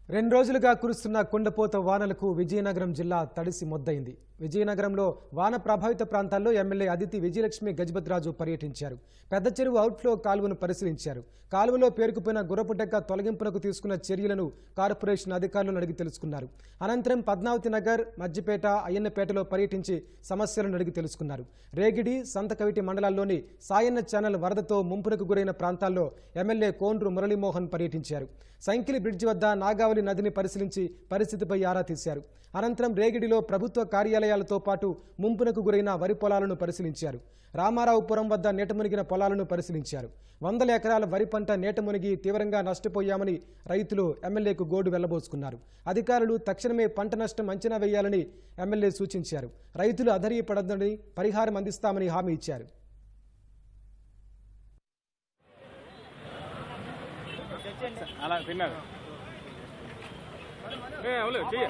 రెండు రోజులుగా కురుస్తున్న కుండపోత వానలకు విజయనగరం జిల్లా తడిసి మొద్దయింది. విజయనగరంలో వాన ప్రభావిత ప్రాంతాల్లో ఎమ్మెల్యే అదితి విజయలక్ష్మి గజపతిరాజు పర్యటించారు. పెద్ద చెరువు అవుట్ఫ్లో కాలువను పరిశీలించారు. కాలువలో పేరుకుపోయిన గుర్రపుటెక్క తొలగింపునకు తీసుకున్న చర్యలను కార్పొరేషన్ అధికారులను అడిగి తెలుసుకున్నారు. అనంతరం పద్మావతి నగర్, మజ్జిపేట, అయ్యన్నపేటలో పర్యటించి సమస్యలను అడిగి తెలుసుకున్నారు. రేగిడి, సంతకవిటి మండలాల్లోని సాయన్న ఛానల్ వరదతో ముంపునకు గురైన ప్రాంతాల్లో ఎమ్మెల్యే కోండ్రు మురళీమోహన్ పర్యటించారు. సైకిల్ బ్రిడ్జి వద్ద నాగావళి నదిని పరిశీలించి పరిస్థితిపై ఆరా తీశారు. అనంతరం రేగిడిలో ప్రభుత్వ కార్యాలయాలతో పాటు ముంపునకు గురైన వరి పొలాలను పరిశీలించారు. రామారావుపురం వద్ద నీట మునిగిన పొలాలను పరిశీలించారు. 100 ఎకరాల వరి పంట నీట మునిగి తీవ్రంగా నష్టపోయామని రైతులు ఎమ్మెల్యేకు గోడు వెళ్లబోసుకున్నారు. అధికారులు తక్షణమే పంట నష్టం అంచనా వేయాలని ఎమ్మెల్యే సూచించారు. రైతులు అధైర్యపడొద్దని, పరిహారం అందిస్తామని హామీ ఇచ్చారు. అలా తిన్నారు చెయ్యి